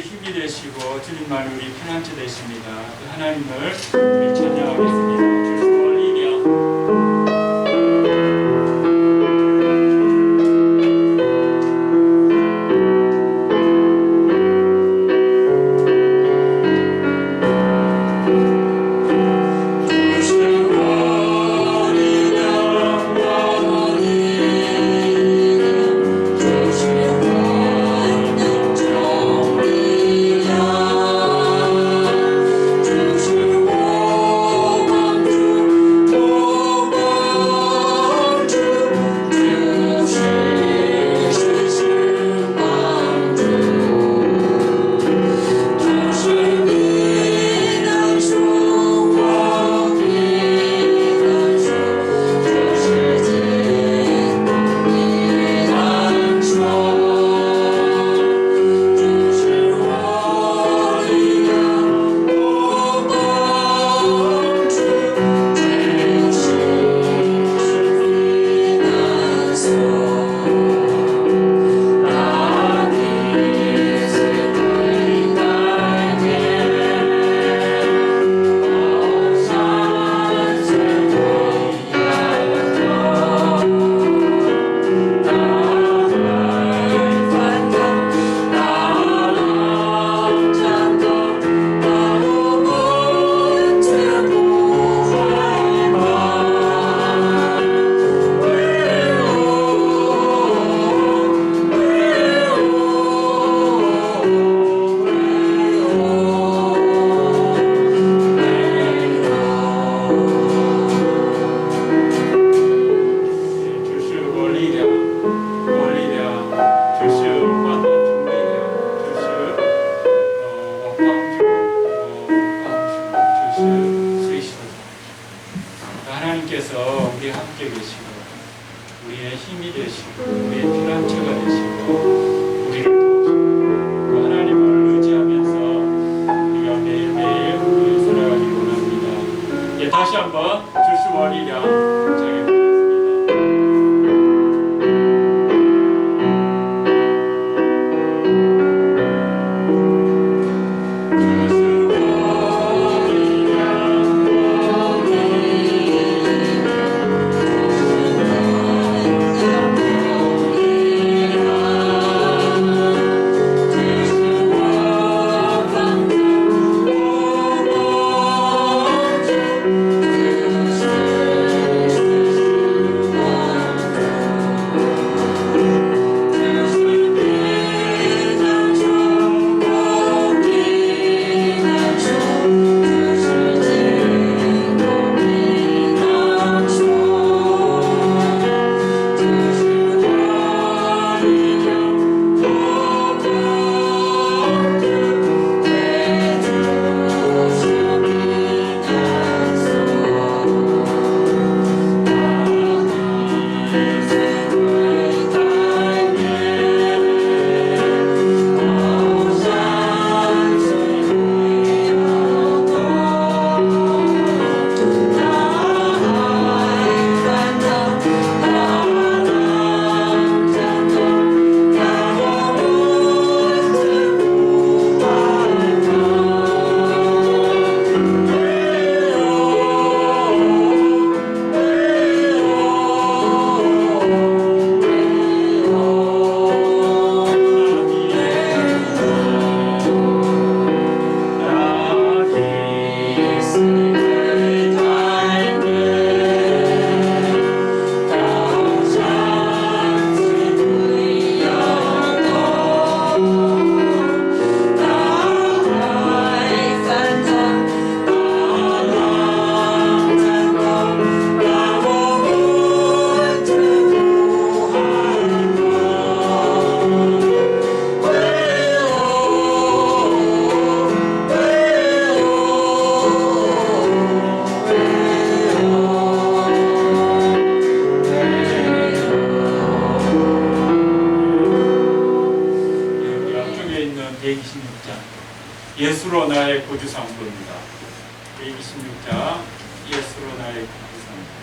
힘이 되시고 주님만이 우리 피난처 되십니다. 그 하나님을 우리 찬양하겠습니다. 주를 올리랴. 하나님께서 우리 함께 계시고 우리의 힘이 되시고 우리의 피난처가 되시고 우리를 도우시고 그 하나님을 의지하면서 우리가 매일매일 살아가기 원합니다. 예, 다시 한번 주시 원이랴 자기 예수로 나의 구주상도입니다. 126장 예수로 나의 구주상도.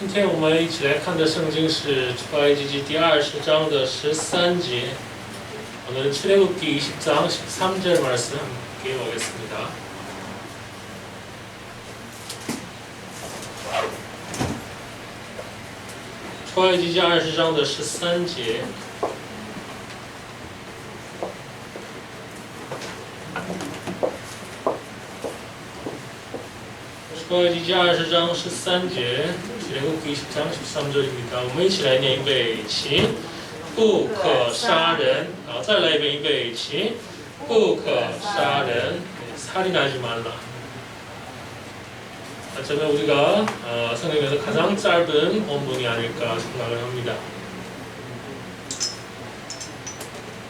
今天我们一起来看的圣经是出埃及记第20章的13节. 오늘은 출애굽기 20장 13절 말씀 함께 보겠습니다. 출애굽기 20장 13절. 출애굽기 20장 13절, 출애굽기 20장 13절입니다. 我们一起来念一遍一起。不可杀人，然后再来一遍，预备起，不可杀人，살인하지 말라. 저는 우리가 성경에서 가장 짧은 본문이 아닐까 생각을 합니다.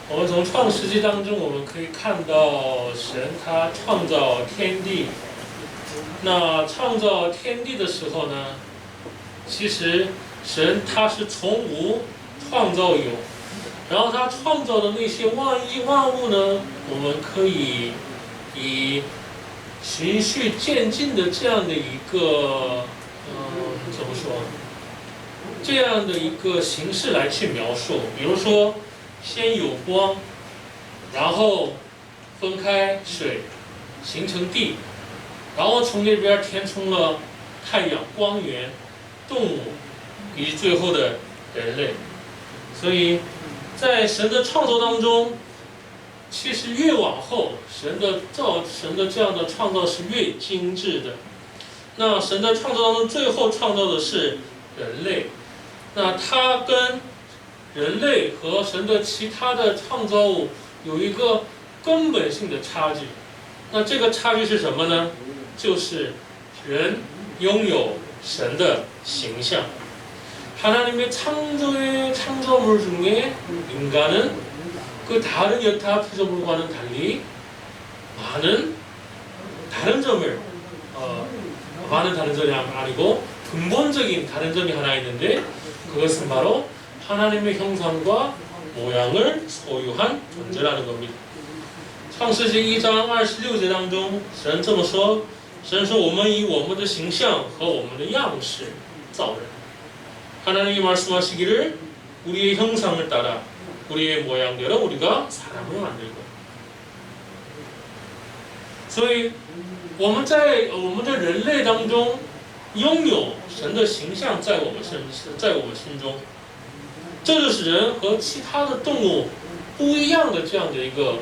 我们从创世纪当中，我们可以看到神他创造天地。那创造天地的时候呢，其实神他是从无创造有，然后他创造的那些万亿万物呢，我们可以以循序渐进的这样的一个怎么说？这样的一个形式来去描述。比如说，先有光，然后分开水，形成地，然后从那边填充了太阳、光源、动物，以及最后的人类。所以在神的创造当中，其实越往后，神的这样的创造是越精致的。那神的创造当中，最后创造的是人类。那他跟人类和神的其他的创造物有一个根本性的差距。那这个差距是什么呢？就是人拥有神的形象。하나님의 창조물 중에 인간은 그 다른 여타 피조물과는 달리 많은 다른 점이 아니고 근본적인 다른 점이 하나 있는데, 그것은 바로 하나님의 형상과 모양을 소유한 존재라는 겁니다. 창세기 1장 26节当中，神这么说，神说我们以我们的形象和我们的样式造人。 하나님이 말씀하시기를 우리의 형상을 따라 우리의 모양대로 우리가 사람을 만들고. 所以我们在人类当中拥有神的形象在我们心中，这就是人和其他的动物不一样的这样的一个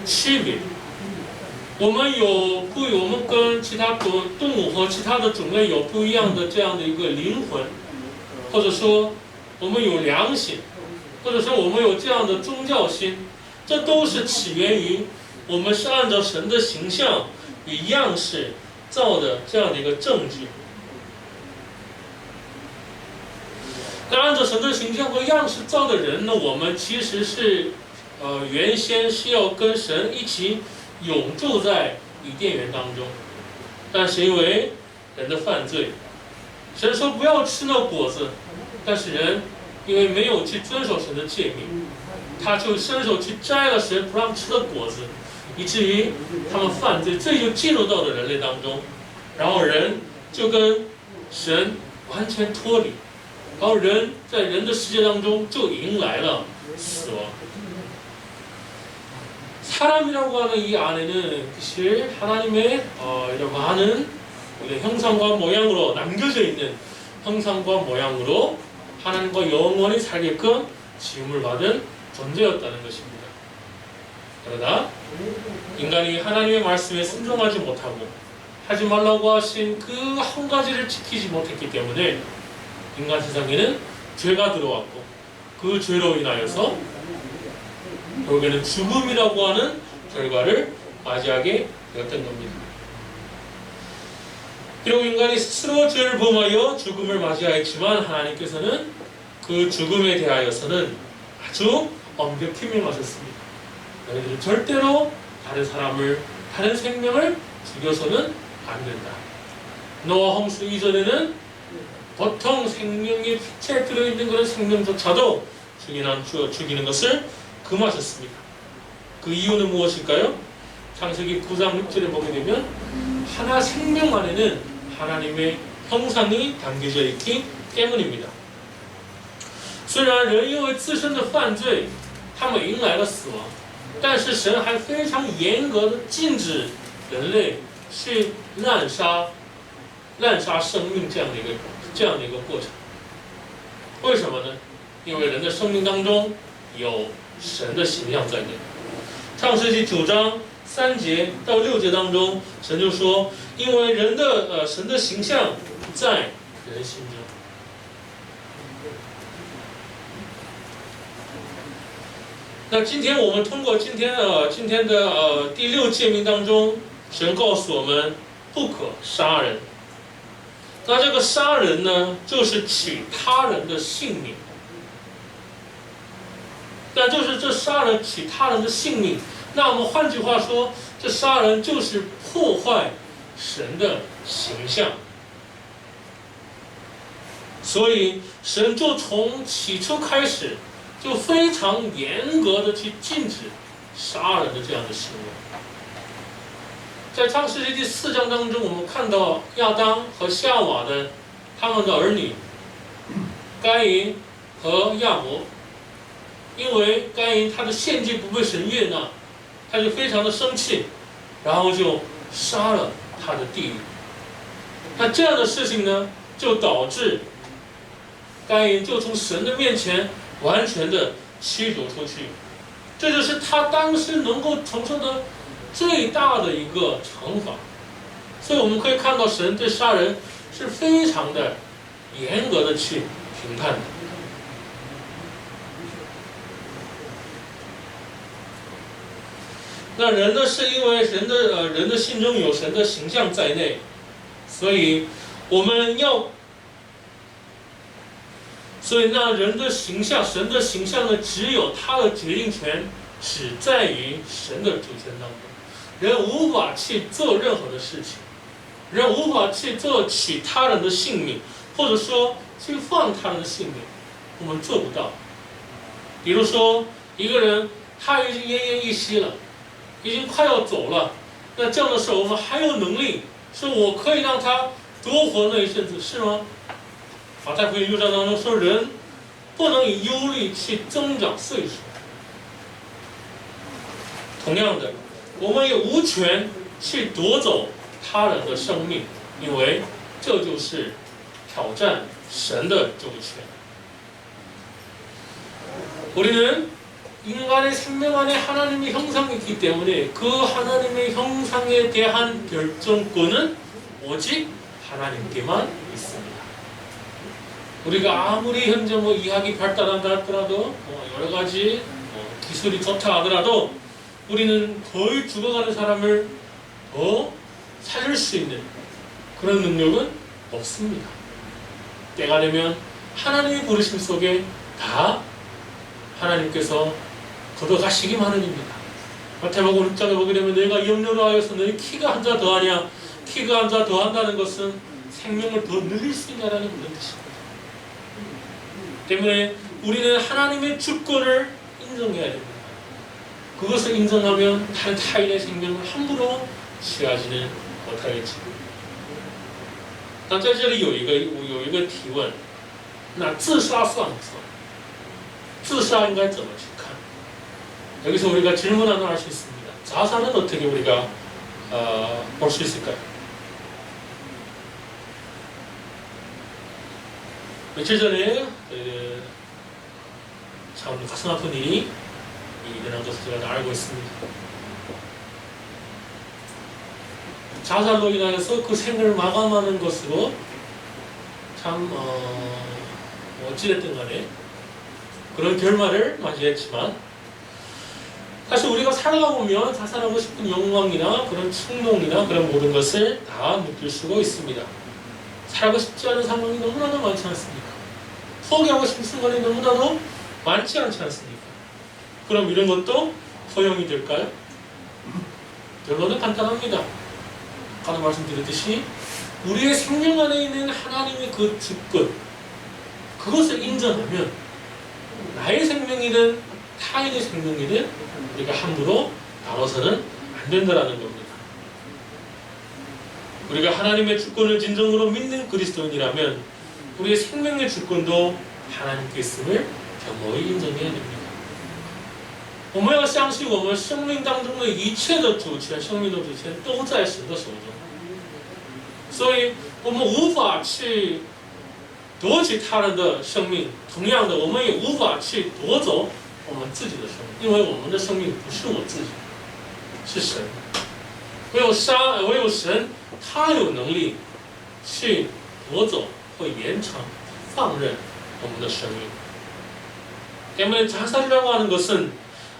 区别。 我们跟其他动物和其他的种类有不一样的这样的一个灵魂，或者说我们有良心，或者说我们有这样的宗教心，这都是起源于我们是按照神的形象与样式造的这样的一个证据。那按照神的形象和样式造的人呢，我们其实是原先是要跟神一起 永住在伊甸园当中，但是因为人的犯罪，神说不要吃那果子，但是人因为没有去遵守神的诫命，他就伸手去摘了神不让吃的果子，以至于他们犯罪，罪就进入到了人类当中，然后人就跟神完全脱离，然后人在人的世界当中就迎来了死亡。 사람이라고 하는 이 안에는 사실 하나님의 이런 많은 형상과 모양으로 남겨져 있는 형상과 모양으로 하나님과 영원히 살게끔 지음을 받은 존재였다는 것입니다. 그러나 인간이 하나님의 말씀에 순종하지 못하고 하지 말라고 하신 그 한 가지를 지키지 못했기 때문에 인간 세상에는 죄가 들어왔고, 그 죄로 인하여서 결국에는 죽음이라고 하는 결과를 맞이하게 되었던 겁니다. 비록 인간이 스스로 죄를 범하여 죽음을 맞이하였지만 하나님께서는 그 죽음에 대하여서는 아주 엄격히 명하셨습니다. 너희들은 절대로 다른 생명을 죽여서는 안 된다. 노아 홍수 이전에는 보통 생명의 피체에 들어있는 그런 생명조차도 죽이는 것을 금하셨습니다. 그 이유는 무엇일까요? 창세기 9장 6절에 보게 되면 하나 생명 안에는 하나님의 형상이 담겨져 있기 때문입니다. 虽然人因为自身的犯罪，他们迎来了死亡，但是神还非常严格的禁止人类去滥杀生命这样的一个过程。为什么呢？因为人的生命当中有神的形象在内。创世纪9章3节到6节当中，神就说，因为神的形象在人心中。那今天我们通过今天的第6诫命当中，神告诉我们不可杀人。那这个杀人呢，就是取他人的性命。那就是这杀人取他人的性命。那我们换句话说，这杀人就是破坏神的形象。所以神就从起初开始，就非常严格的去禁止杀人的这样的行为。在创世纪第4章当中，我们看到亚当和夏娃的他们的儿女该隐和亚伯，因为该隐他的献祭不被神悦纳，他就非常的生气，然后就杀了他的弟弟。那这样的事情呢，就导致该隐就从神的面前完全的驱逐出去，这就是他当时能够承受的最大的一个惩罚。所以我们可以看到，神对杀人是非常的严格的去评判的。那人呢，是因为人的心中有神的形象在内，所以那人的形象，神的形象呢，只有他的决定权只在于神的主权当中，人无法去做任何的事情，人无法去取他人的性命，或者说去放他人的性命，我们做不到。比如说一个人他已经奄奄一息了，已经快要走了，那这样的时候我们还有能力说我可以让他多活那一阵子，是吗？马太福音6章当中说，人不能以忧虑去增长岁数。同样的，我们也无权去夺走他人的生命，因为这就是挑战神的主权。우리는 인간의 생명 안에 하나님의 형상이 있기 때문에 그 하나님의 형상에 대한 결정권은 오직 하나님께만 있습니다. 우리가 아무리 현재 의학이 발달한다 하더라도 여러 가지 기술이 좋다 하더라도 우리는 거의 죽어가는 사람을 더 살릴 수 있는 그런 능력은 없습니다. 때가 되면 하나님의 부르심 속에 다 하나님께서 걷어가시기만 합니다. 마태복음 6장에 보게 되면 너희가 염려로 하여서 너희 키가 한 자 더하냐, 키가 한 자 더한다는 것은 생명을 더 늘릴 수 있냐라는 그런 뜻입니다. 때문에 우리는 하나님의 주권을 인정해야 됩니다. 그것을 인정하면 다른 타인의 생명을 함부로 취하지는 못하겠지. 那在这里有一个提问，那自杀算不算？自杀应该怎么去看？ 여기서 우리가 질문 하나 할 수 있습니다. 자살은 어떻게 우리가 볼 수 있을까요? 며칠 전에 참 가슴 아픈 일이 일어난 것을 제가 알고 있습니다. 자살로 인하여서 그 생을 마감하는 것으로 참 어찌됐든 간에 그런 결말을 맞이했지만, 사실 우리가 살아가 보면 자살하고 싶은 욕망이나 그런 충동이나 그런 모든 것을 다 느낄 수가 있습니다. 살고 싶지 않은 상황이 너무나도 많지 않습니까? 포기하고 싶은 순간이 너무나도 많지 않지 않습니까? 그럼 이런 것도 허용이 될까요? 결론은 간단합니다. 아까도 말씀드렸듯이 우리의 생명 안에 있는 하나님의 그 주권, 그것을 인정하면 나의 생명이든 타인의 생명이든 우리가 함부로 나눠서는 안 된다라는 겁니다. 우리가 하나님의 주권을 진정으로 믿는 그리스도인이라면 우리의 생명의 주권도 하나님께 있음을 겸허히 인정해야 됩니다. 我们要相信我们生命当中的一切的主权，生命的主权都在神的手中，所以我们无法去夺取他人的生命，同样的，我们也无法去夺走我们自己的生命，因为我们的生命不是我自己，是神。唯有神，他有能力去夺走或延长、放任我们的生命。때문에 자살이라고 하는 것은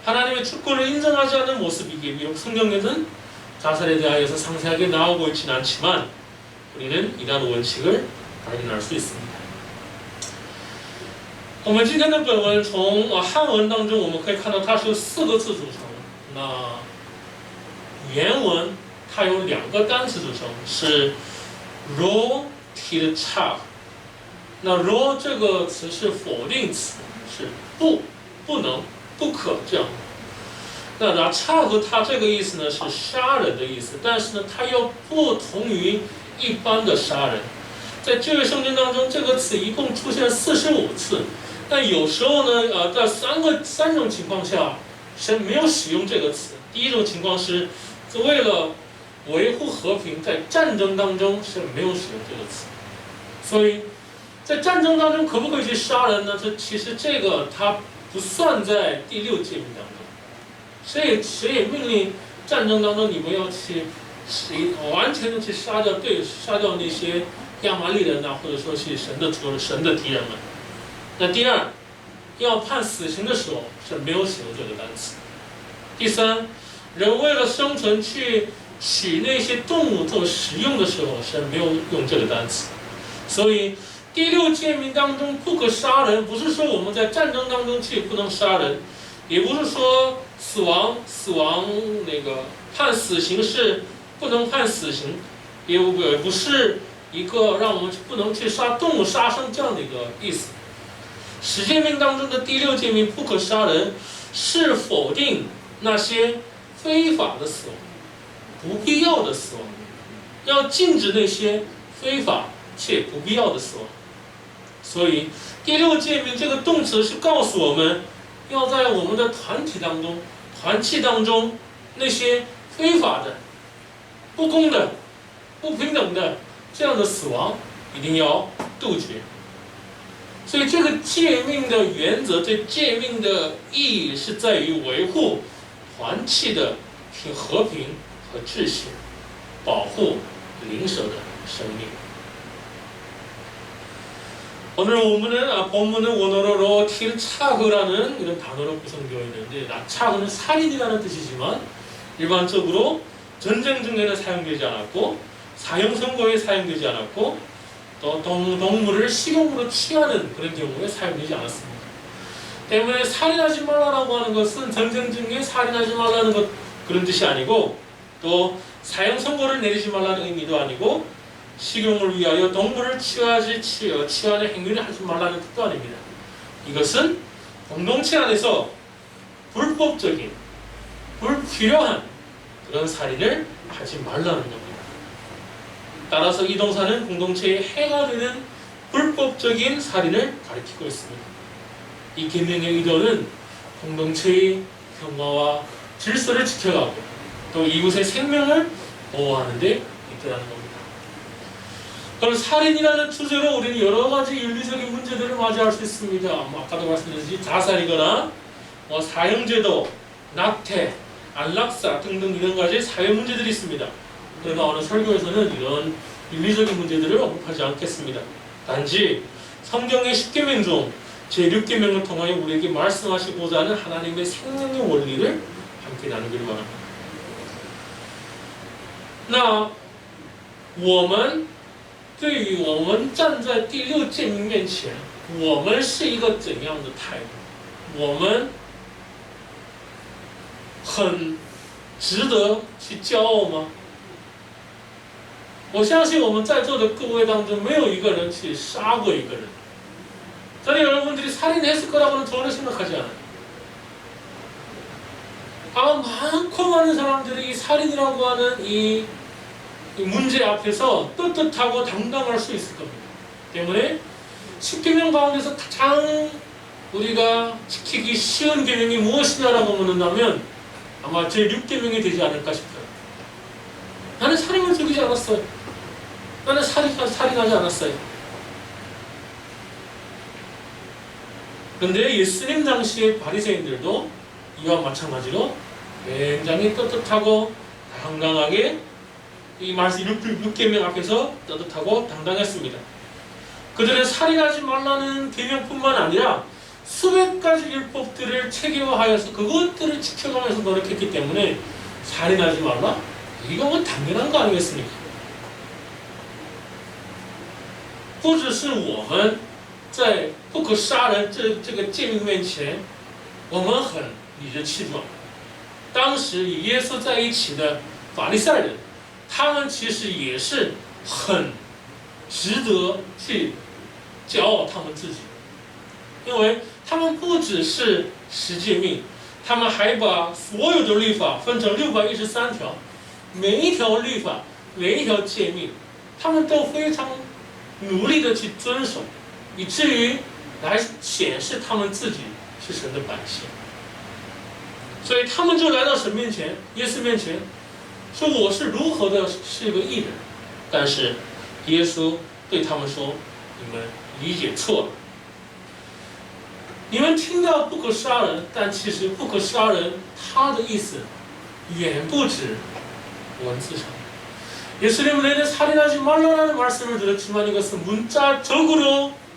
하나님의 주권을 인정하지 않는 모습이기에 비록 성경에는 자살에 대하여서 상세하게 나오고 있지는 않지만 우리는 이러한 원칙을 발견할 수 있습니다. 我们今天的本文从汉文当中我们可以看到它是由4个字组成的。那原文它有2个单词组成，是 ro til cha。那 ro 这个词是否定词，是不能、不可这样。那cha 和它这个意思呢是杀人的意思，但是呢它又不同于一般的杀人。在旧约圣经当中，这个词一共出现45次。但有时候呢，在三种情况下，神没有使用这个词。第一种情况是为了维护和平，在战争当中是没有使用这个词。所以在战争当中可不可以去杀人呢？其实这个它不算在第6诫命当中。谁也命令战争当中你们要去完全的去杀掉那些亚玛力人呐，或者说是神的敌人们。那第二，要判死刑的时候是没有使用这个单词。第三，人为了生存去取那些动物做食用的时候是没有用这个单词。所以第6诫命当中不可杀人，不是说我们在战争当中去不能杀人，也不是说死亡那个判死刑是不能判死刑，也不是一个让我们不能去杀动物杀生这样的一个意思。10诫命当中的第6诫命不可杀人，是否定那些非法的死亡、不必要的死亡，要禁止那些非法且不必要的死亡。所以第6诫命这个动词是告诉我们，要在我们的团契当中，那些非法的、不公的、不平等的这样的死亡一定要杜绝。所以这个诫命的原则，这诫命的意义是在于维护团契的和平和秩序，保护灵舍的生命。오늘 본문은 원어로 로틸차그라는 이런 단어로 구성되어 있는데, 차그는 살인이라는 뜻이지만 일반적으로 전쟁 중에는 사용되지 않았고, 사형 선고에 사용되지 않았고, 또 동물을 식용으로 취하는 그런 경우에 사용되지 않았습니다. 때문에 살인하지 말라라고 하는 것은 전쟁 중에 살인하지 말라는 것 그런 뜻이 아니고, 또 사형 선고를 내리지 말라는 의미도 아니고, 식용을 위하여 동물을 취하는 행위를 하지 말라는 뜻도 아닙니다. 이것은 공동체 안에서 불법적인, 불필요한 그런 살인을 하지 말라는 겁니다. 따라서 이 동사는 공동체에 해가 되는 불법적인 살인을 가리키고 있습니다. 이 계명의 의도는 공동체의 평화와 질서를 지켜가고 또 이웃의 생명을 보호하는 데 있다는 겁니다. 그럼 살인이라는 주제로 우리는 여러 가지 윤리적인 문제들을 맞이할 수 있습니다. 아까도 말씀드렸듯이 자살이거나 사형제도, 낙태, 안락사 등등 이런 가지 사회 문제들이 있습니다. 그러나 오늘 설교에서는 이런 윤리적인 문제들을 언급하지 않겠습니다. 단지 성경의 10계명 중 제6계명을 통하여 우리에게 말씀하시고자 하는 하나님의 생명의 원리를 함께 나누기를 바랍니다. 那我们对于我们站在第6诫命面前，我们是一个怎样的态度？我们很值得去骄傲吗？我相信我们在座的各位当中没有一个人去杀过一个人。저는 여러분들이 살인했을 거라고는 전혀 생각하지 않아요. 아마 많고 많은 사람들이 이 살인이라고 하는 이 이 문제 앞에서 떳떳하고 당당할 수 있을 겁니다. 때문에 10계명 가운데서 가장 우리가 지키기 쉬운 계명이 무엇이냐라고 묻는다면 아마 제6계명이 되지 않을까 싶어요. 나는 살인을 죽이지 않았어요. 나는 살인하지 않았어요. 그런데 예수님 당시의 바리새인들도 이와 마찬가지로 굉장히 떳떳하고 당당하게 이 말씀 6계명 앞에서 떳떳하고 당당했습니다. 그들은 살인하지 말라는 계명뿐만 아니라 수백 가지 율법들을 체계화하여서 그것들을 지켜가면서 노력했기 때문에 살인하지 말라? 이건 당연한 거 아니겠습니까? 不只是我们在不可杀人这个诫命面前，我们很理直气壮。当时与耶稣在一起的法利赛人，他们其实也是很值得去骄傲他们自己，因为他们不只是十诫命，他们还把所有的律法分成613条，每一条律法，每一条诫命，他们都非常努力的去遵守，以至于来显示他们自己是神的百姓。所以他们就来到神面前，耶稣面前，说我是如何的是一个义人。但是耶稣对他们说：“你们理解错了。你们听到不可杀人，但其实不可杀人，它的意思远不止文字上。” 예수님은 살인하지 말라는 말씀을 드렸지만 이것은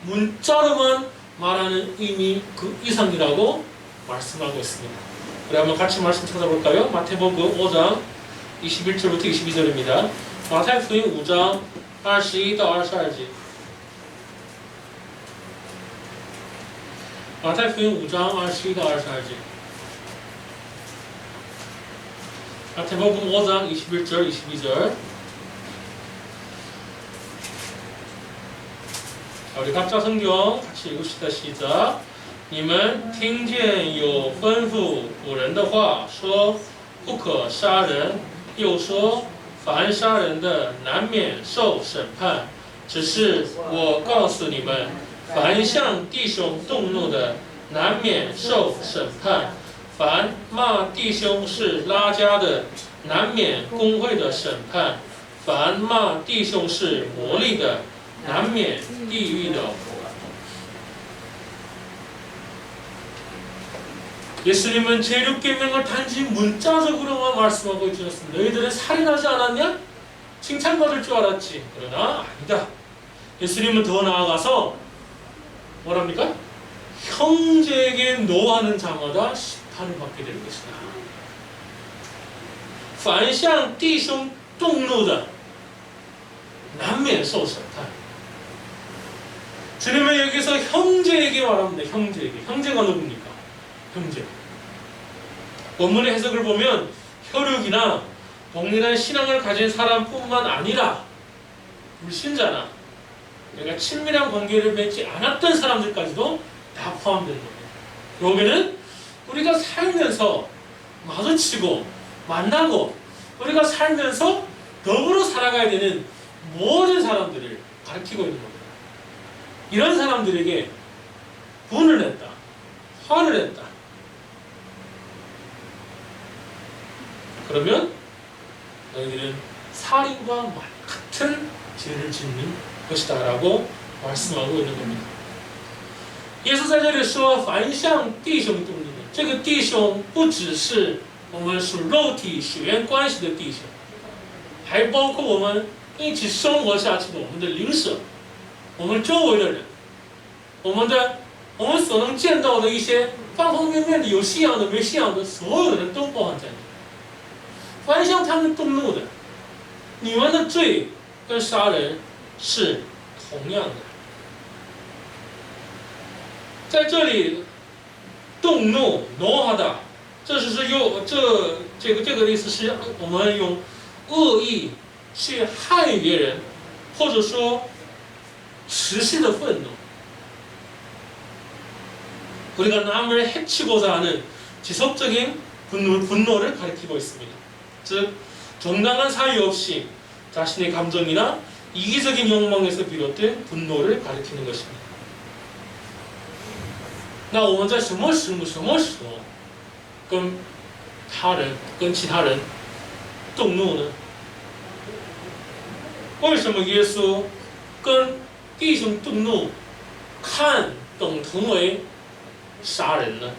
문자로만 말하는 의미 그 이상이라고 말씀하고 있습니다. 우리 한번 같이 말씀 찾아볼까요? 마태복음 5장 21절부터 22절입니다. 마태복음 5장 21到 22절. 마태복음 5장 21到 22절. 마태복음 5장 21절 22절. 우리 각자 성경 같이 읽읍시다. 시작. 你们听见有吩咐古人的话，说不可杀人，又说凡杀人的难免受审判。只是我告诉你们，凡向弟兄动怒的，难免受审判；凡骂弟兄是拉加的，难免公会的审判；凡骂弟兄是魔力的，难免地狱的火。 예수님은 제6계명을 단지 문자적으로만 말씀하고 있었습니다. 너희들은 살인하지 않았냐? 칭찬받을 줄 알았지. 그러나 아니다. 예수님은 더 나아가서 뭐랍니까? 형제에게 노하는 자마다 심판을 받게 될 것이다. 凡向弟兄动怒的，难免受审判。 주님은 여기서 형제에게 말합니다. 형제에게. 형제가 누굽니까? 형제. 원문의 해석을 보면 혈육이나 동일한 신앙을 가진 사람뿐만 아니라 불신자나 내가 친밀한 관계를 맺지 않았던 사람들까지도 다 포함된 겁니다. 여기는 우리가 살면서 마주치고 만나고 우리가 살면서 더불어 살아가야 되는 모든 사람들을 가리키고 있는 겁니다. 이런 사람들에게 분을 냈다. 화를 냈다. 그러면 너희들은 살인과 같은 죄를 짓는 것이다 라고 말씀하고 있는 겁니다. 耶稣在这里说凡向弟兄动怒的，这个弟兄不只是我们属肉体血缘关系的弟兄，还包括我们一起生活下去的我们的邻舍，我们周围的人，我们所能见到的一些方方面面的有信仰的没信仰的所有的人都包含在内。 凡向他们动怒的，你们的罪跟杀人是同样的。在这里，动怒 노하다， 这是这个意思是我们用恶意去害别人，或者说持续的愤怒。 우리가 남을 해치고자 하는 지속적인 분노를 가리키고 있습니다. 즉 정당한 사유 없이 자신의 감정이나 이기적인 욕망에서 비롯된 분노를 가리키는 것입니다. 那我们在什么时候跟其他人动怒呢？为什么耶稣跟弟兄动怒看等同为杀人呢？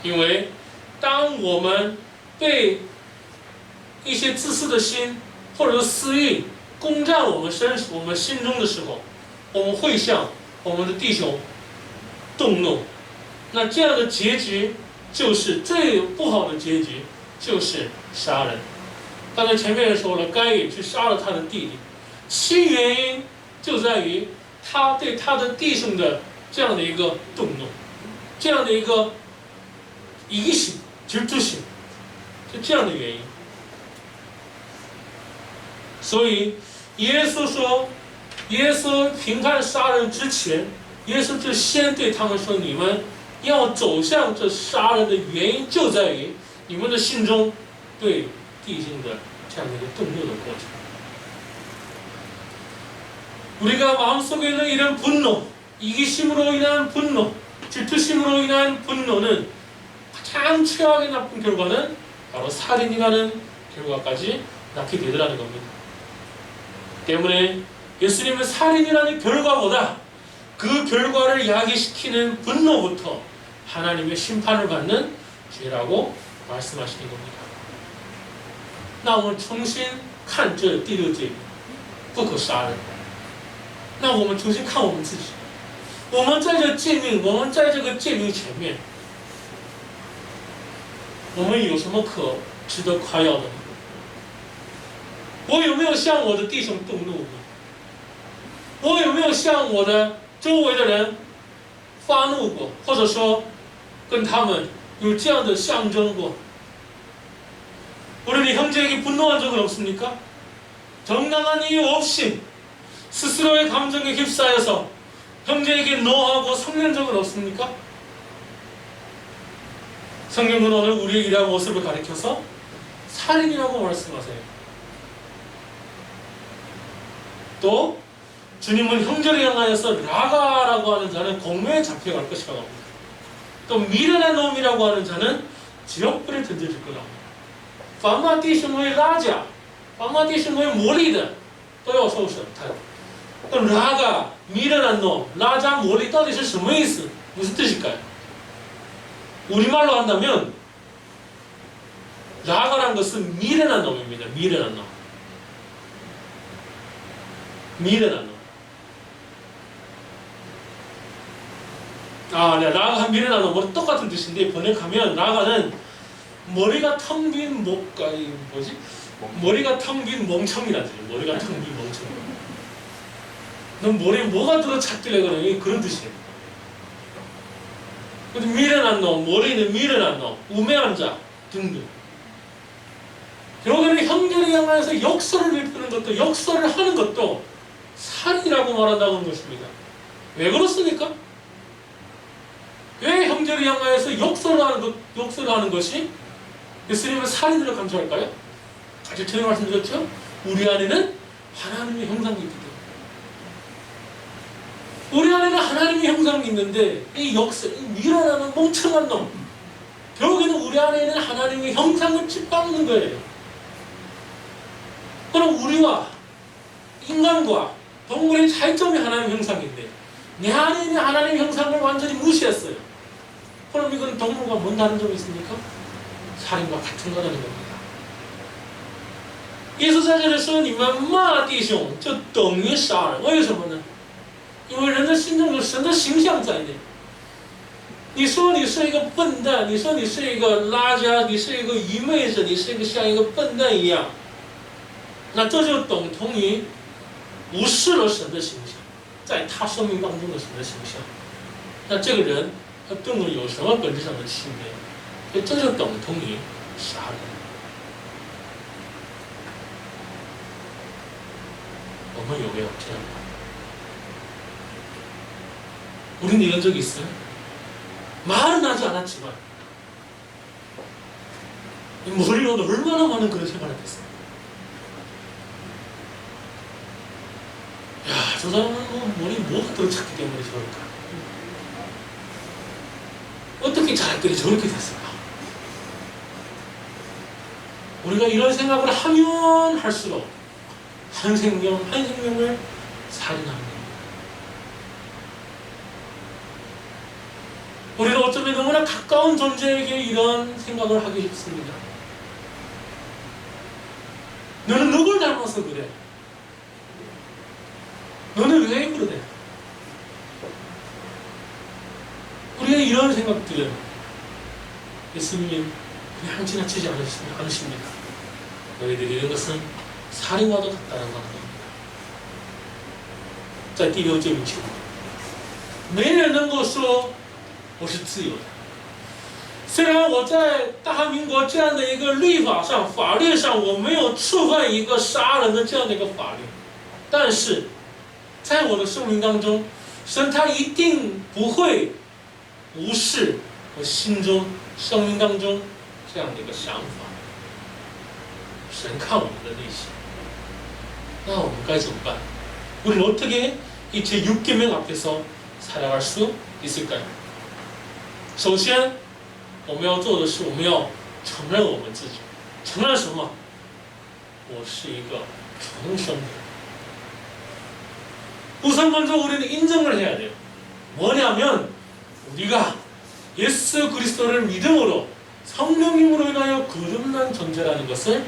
因为当我们被一些自私的心或者是私欲攻占我们心中的时候，我们会向我们的弟兄动怒，那这样的结局就是最不好的结局，就是杀人。刚才前面也说了，该隐去杀了他的弟弟，其原因就在于他对他的弟兄的这样的一个动怒，这样的一个疑心、질투심，就这样的原因。所以耶稣说，耶稣评判杀人之前，耶稣就先对他们说：你们要走向这杀人的原因，就在于你们的心中对弟兄的这样的一个动怒的过程。우리가 마음속에 있는 이런 분노, 이기심으로 인한 분노, 질투심으로 인한 분노는 가장 최악의 나쁜 결과는 바로 살인이라는 결과까지 낳게 되더라는 겁니다. 때문에 예수님은 살인이라는 결과보다 그 결과를 야기시키는 분노부터 하나님의 심판을 받는 죄라고 말씀하시는 겁니다. 那我们重新看这第六诫，不可杀人。那我们重新看我们自己，我们在这诫命，我们在这个诫命前面，我们有什么可值得夸耀的呢？我有没有向我的弟兄动怒呢？我有没有向我的周围的人发怒过，或者说跟他们有这样的象征过？ 우리는 형제에게 분노한 적은 없습니까? 정당한 이유 없이 스스로의 감정에 휩싸여서 형제에게 노하고 성낸 적은 없습니까? 성경은 오늘 우리의 이러한 모습을 가리켜서 살인이라고 말씀하세요. 또 주님은 형제를 향하여서 라가라고 하는 자는 공매에 잡혀갈 것이라고 합니다. 또 미련한 놈이라고 하는 자는 지옥불에 던져질 거라고 합니다. 凡骂弟兄为拉加，凡骂弟兄为魔力的，都要受审判。那拉加미련한 놈，拉加魔力到底是什么意思？ 무슨 뜻일까요? 우리말로 한다면 라가란 것은 미련한 놈입니다. 미련한 놈. 미련한 놈. 아, 네, 라가 미련한 놈은 똑같은 뜻인데 번역하면 라가는 머리가 텅 빈 머리가 텅 빈 멍청이라는 뜻이에요. 머리가 텅 빈 멍청. 넌 머리에 뭐가 들어찼길래 그러니 그런 뜻이에요. 미련한 놈, 머리는 미련한 놈, 우매한 자 등등. 결국에는 형제를 향해서 역설을 베푸는 것도 역설을 하는 것도 살인이라고 말한다는 것입니다. 왜 그렇습니까? 왜 형제를 향하여서 역설을 하는 것이 예수님은 살인으로 감수할까요? 아주 전에 말씀드렸죠? 우리 안에는 하나님의 형상이 있기 때문에. 우리 안에는 하나님의 형상이 있는데 이 역설, 이 밀어나는 멍청한 놈, 결국에는 우리 안에 있는 하나님의 형상을 짓밟는 거예요. 그럼 우리와 인간과 동물의 차이점이 하나님의 형상인데 내 안에 있는 하나님의 형상을 완전히 무시했어요. 그럼 이건 동물과 뭔 다른 점이 있습니까? 살인과 같은 거라는 겁니다. 耶稣在这里说你们骂弟兄就等于杀人，为什么呢？因为人的心中有神的形象在内。你说你是一个笨蛋，你说你是一个拉加，你是一个愚昧者，你是一个像一个笨蛋一样，那这就等同于无视了神的形象，在他生命当中的神的形象。那这个人他对我有什么本质上的区别？ 这就等同于杀人。我们有没有这样？ 우리는 이런 적이 있어요? 말은 하지 않았지만 머리로는 얼마나 많은 그런 생활을 했어요. 야, 저 사람은 뭐 머리 뭐가 들어찼기 때문에 저럴까? 어떻게 자식들이 저렇게 됐을까? 우리가 이런 생각을 하면 할수록 한 생명을 살인하는 겁니다. 우리는 어쩌면 너무나 가까운 존재에게 이런 생각을 하기 쉽습니다. 너는 누굴 닮아서 그래? 너는 왜 그러네? 우리의 이런 생각들은 예수님 그냥 지나치지 않으십니다. 너희들이 이런 것은 살인과도 같다는 겁니다. 在第六诫里求，没人能够说我是自由的。虽然我在大韩民国这样的一个律法上、法律上，我没有触犯一个杀人的这样的一个法律，但是在我的生命当中，神他一定不会无视我心中、生命当中这样的一个想法。神看我们的内心，那我们该怎么办？ 우리는 어떻게 이 제6계명 앞에서 살아갈 수 있을까요? 首先我们要做的是我们要承认我们自己，承认什么？我是一个重生的人。 우선 먼저 우리는 인정을 해야 돼요. 뭐냐면 우리가 예수 그리스도를 믿음으로 성령님으로 인하여 거듭난 존재라는 것을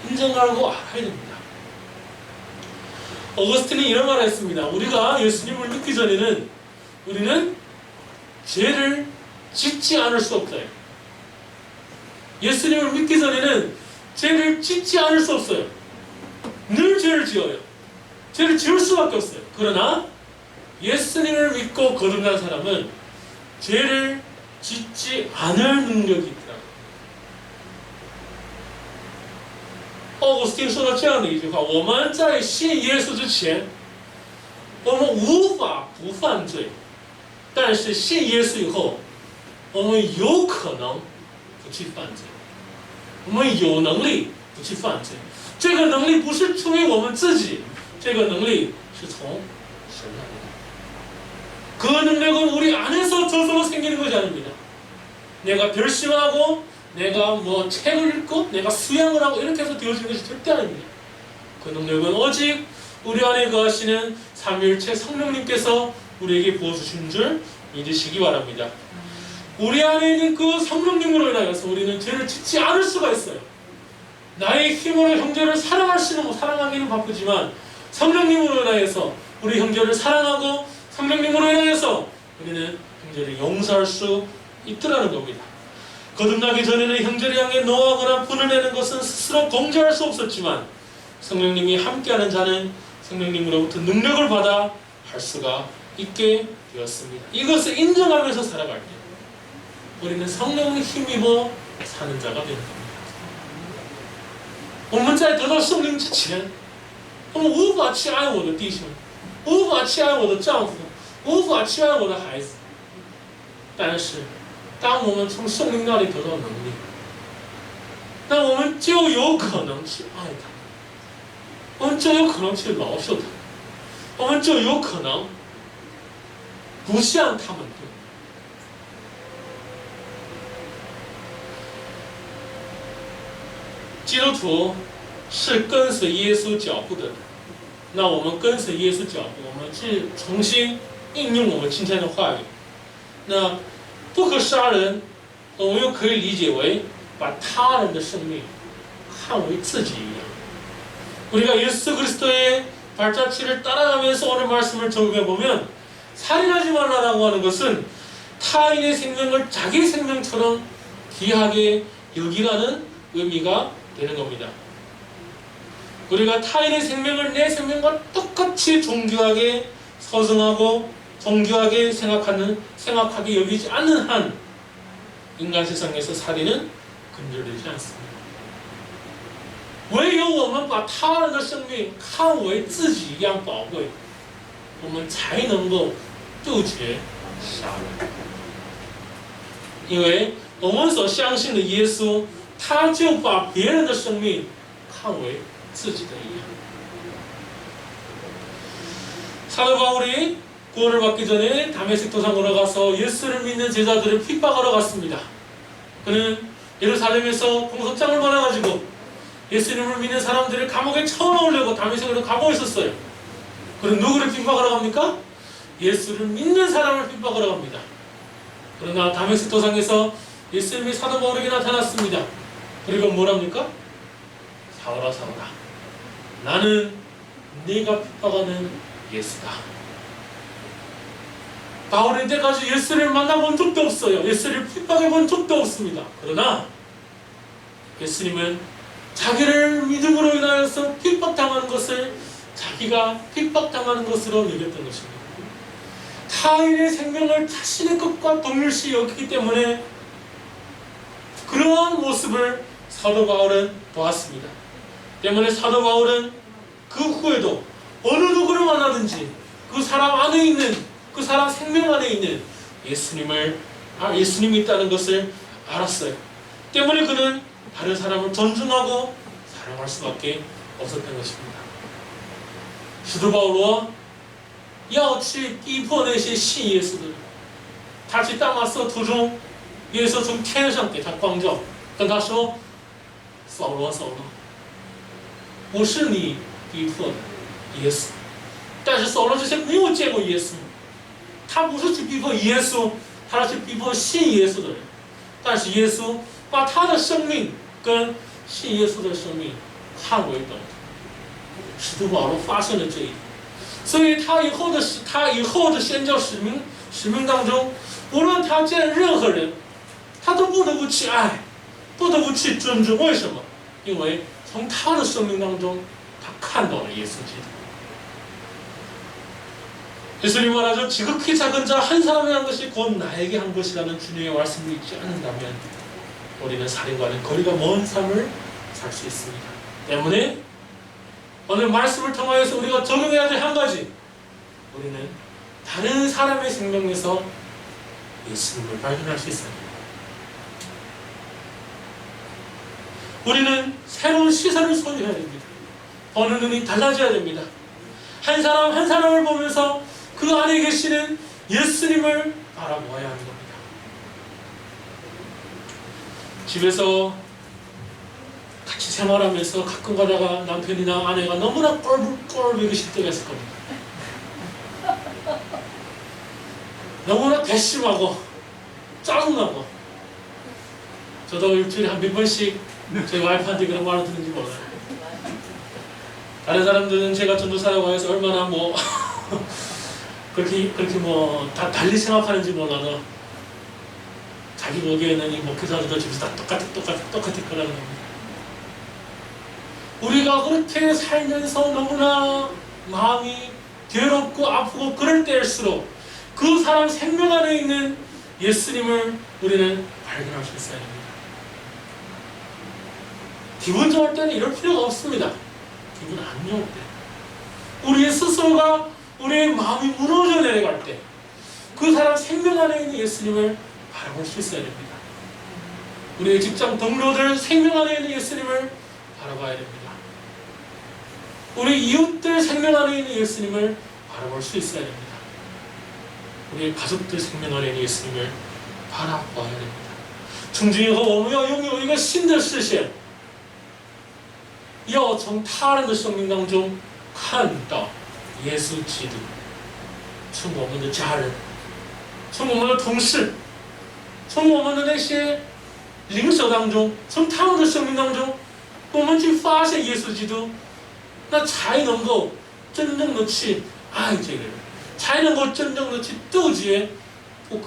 인정하고 알아야 됩니다. 어거스틴이 이런 말을 했습니다. 우리가 예수님을 믿기 전에는 우리는 죄를 짓지 않을 수 없어요. 예수님을 믿기 전에는 죄를 짓지 않을 수 없어요. 늘 죄를 지어요. 죄를 지을 수밖에 없어요. 그러나 예수님을 믿고 거듭난 사람은 죄를 짓지 않을 능력이 있더라고요. 어거스틴 说到这样的一句话，我们在信耶稣之前，我们无法不犯罪，但是信耶稣以后，我们有可能不去犯罪，我们有能力不去犯罪。这个能力不是出于我们自己，这个能力是从神来的。그 능력은 우리 안에서 저절로 생기는 것이 아닙니다. 내가 결심하고 내가 뭐 책을 읽고 내가 수양을 하고 이렇게 해서 되어지는 것이 절대 아닙니다. 그 능력은 오직 우리 안에 거하시는 삼위일체 성령님께서 우리에게 부어주신 줄 믿으시기 바랍니다. 우리 안에 있는 그 성령님으로 인하여서 우리는 죄를 짓지 않을 수가 있어요. 나의 힘으로 형제를 사랑하기는 바쁘지만 성령님으로 인하여서 우리 형제를 사랑하고 성령님으로 인하여서 우리는 형제를 용서할 수 있더라는 겁니다. 거듭나기 전에는 형제를 향해 노하거나 분을 내는 것은 스스로 공제할 수 없었지만 성령님이 함께하는 자는 성령님으로부터 능력을 받아 할 수가 있게 되었습니다. 이것을 인정하면서 살아갈 때 우리는 성령을 힘입어 사는 자가 되는 겁니다. 我们在得到圣灵之前，我们无法去爱我的弟兄，无法去爱我的丈夫，无法去爱我的孩子。但是，当我们从圣灵那里得到能力，那我们就有可能去爱他们，我们就有可能去饶恕他们，我们就有可能不向他们对。基督徒是跟随耶稣脚步的人，那我们跟随耶稣脚步，我们去重新应用我们今天的话语。那不可杀人，我们又可以理解为把他人的生命看为自己一样。우리가 예수 그리스도의 발자취를 따라가면서 오늘 말씀을 적용해 보면 살인하지 말라라고 하는 것은 타인의 생명을 자기 생명처럼 귀하게 여기라는 의미가 되는 겁니다. 우리가 타인의 생명을 내 생명과 똑같이 존귀하게 서성하고 존귀하게 생각하게 여기지 않는 한 인간 세상에서 살인은 금절되지 않습니다. 唯有我们把他人的生命看为自己一样宝贵，我们才能够杜绝杀人。因为我们所相信的耶稣，他就把别人的生命看为自己的一样。 사도 바울이 구원을 받기 전에 다메섹 도상으로 가서 예수를 믿는 제자들을 핍박하러 갔습니다. 그는 예루살렘에서 공소장을 받아가지고 예수님을 믿는 사람들을 감옥에 쳐넣으려고 다메섹으로 가고 있었어요. 그럼 누구를 핍박하러 갑니까? 예수를 믿는 사람을 핍박하러 갑니다. 그러나 다메섹 도상에서 예수님이 사도 바울에게 나타났습니다. 그리고 뭐랍니까? 사울아 사울아, 나는 네가 핍박하는 예수다. 바울은 때까지 예수를 만나본 적도 없어요. 예수를 핍박해본 적도 없습니다. 그러나 예수님은 자기를 믿음으로 인하여서 핍박당하는 것을 자기가 핍박당하는 것으로 여겼던 것입니다. 타인의 생명을 자신의 것과 동일시 여기기 때문에 그러한 모습을 사도 바울은 보았습니다. 때문에 사도 바울은 그 후에도 어느 누구를 만나든지 그 사람 안에 있는, 그 사람 생명 안에 있는 예수님이 있다는 것을 알았어요. 때문에 그는 다른 사람을 존중하고 사랑할 수밖에 없었던 것입니다. 使徒保罗要去逼迫那些信耶稣的人，他去大马色途中，耶稣从天上给他光照，跟他说：“扫罗，扫罗，我是你逼迫的耶稣。”但是扫罗之前没有见过耶稣，他不是去逼迫耶稣，他是去逼迫信耶稣的人。但是耶稣把他的生命跟信耶稣的生命看为等同。使徒保罗发现了这一点，所以他以后的宣教使命当中，无论他见任何人，他都不得不去爱，不得不去尊重。为什么？因为从他的生命当中，他看到了耶稣基督。 예수님 말하죠. 지극히 작은 자 한 사람이 한 것이 곧 나에게 한 것이라는 주님의 말씀을 잊지 않는다면 우리는 살인과는 거리가 먼 삶을 살 수 있습니다. 때문에 오늘 말씀을 통하여서 우리가 적용해야 될 한 가지, 우리는 다른 사람의 생명에서 예수님을 발견할 수 있어야 합니다. 우리는 새로운 시선을 소유해야 됩니다. 보는 눈이 달라져야 됩니다. 한 사람 한 사람을 보면서 그 안에 계시는 예수님을 바라보아야 하는 겁니다. 집에서 같이 생활하면서 가끔 가다가 남편이나 아내가 너무나 꼴보기 때가 있을 겁니다. 너무나 괘씸하고 짜증나고. 저도 일주일에 한 몇 번씩 제 와이프한테 그런 말을 듣는지 몰라요. 다른 사람들은 제가 전도사라고 해서 얼마나 뭐 그렇게 뭐 다 달리 생각하는지 몰라도 자기 보기에는 이 목회자들도 집에서 다 똑같을 거라는 겁니다. 우리가 그렇게 살면서 너무나 마음이 괴롭고 아프고 그럴 때일수록 그 사람 생명 안에 있는 예수님을 우리는 발견할 수 있어야 합니다. 기분 좋을 때는 이럴 필요가 없습니다. 기분 안 좋을 때, 우리의 스스로가 우리의 마음이 무너져 내려갈 때 그 사람 생명 안에 있는 예수님을 바라볼 수 있어야 됩니다. 우리의 직장 동료들 생명 안에 있는 예수님을 바라봐야 됩니다. 우리 이웃들 생명 안에 있는 예수님을 바라볼 수 있어야 됩니다. 우리의 가족들 생명 안에 있는 예수님을 바라봐야 됩니다. 从今以后我们要拥有一个新的视线，要从他人的生命当中看到耶稣基督，从我们的家人，从我们的同事，从我们的那些灵舍当中，从他们的生命当中，我们去发现耶稣基督，那才能够真正的去爱这个人，才能够真正的去杜绝不可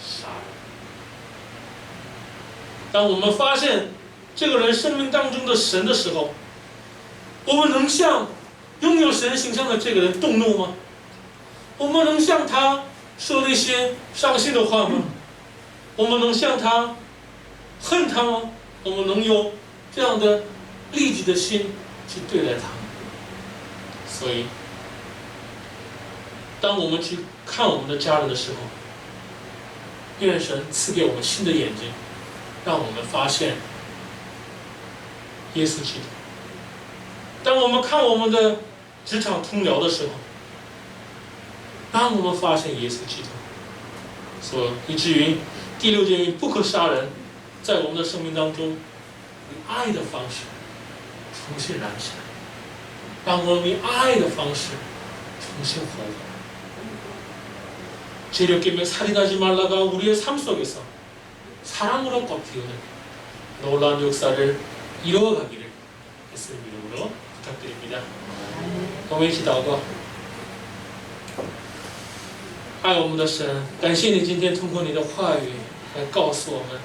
杀人。当我们发现这个人生命当中的神的时候，我们能像拥有神形象的这个人动怒吗？我们能向他说那些伤心的话吗？我们能向他恨他吗？我们能有这样的利己的心去对待他吗？所以，当我们去看我们的家人的时候，愿神赐给我们新的眼睛，让我们发现耶稣基督。当我们看我们的职场同僚的时候，让我们发现耶稣基督，所以至于第6诫不可杀人，在我们的生命当中，以爱的方式重新燃起来，让我们以爱的方式重新活过来。 죄를 깨며 살인하지 말라가 우리의 삶 속에서 사랑으로 꺾이는 놀라운 역사를 이루어가기를 예수님 이름으로 부탁드립니다. 我们一起祷告。爱我们的神，感谢你今天通过你的话语来告诉我们，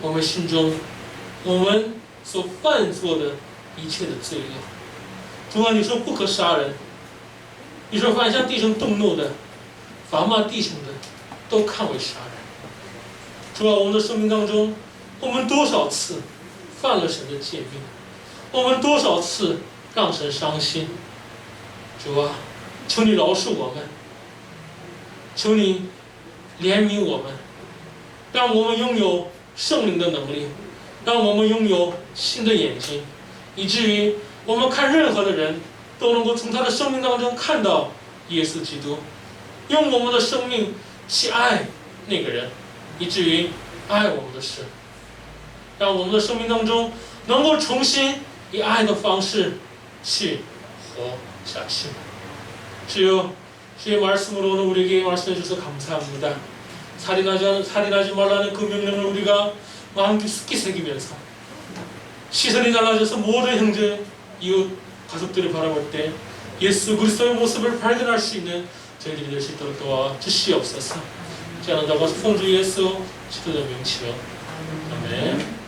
我们心中我们所犯做的一切的罪恶。主啊，你说不可杀人，你说凡向弟兄动怒的、罚骂弟兄的，都看为杀人。主啊，我们的生命当中，我们多少次犯了神的诫命？我们多少次让神伤心？主啊，求你饶恕我们，求你怜悯我们，让我们拥有圣灵的能力，让我们拥有新的眼睛，以至于我们看任何的人都能够从他的生命当中看到耶稣基督，用我们的生命去爱那个人，以至于爱我们的神，让我们的生命当中能够重新以爱的方式去活下去。주여, 주의 말씀으로는 우리에게 말씀해 주셔서 감사합니다. 살인하지 말라는 그 명령을 우리가 마음 깊숙이 새기면서 시선이 달라져서 모든 형제, 이웃, 가족들을 바라볼 때 예수 그리스도의 모습을 발견할 수 있는 저희들이 될 수 있도록 도와주시옵소서. 这样的祷告是奉主耶稣基督的名求，阿门。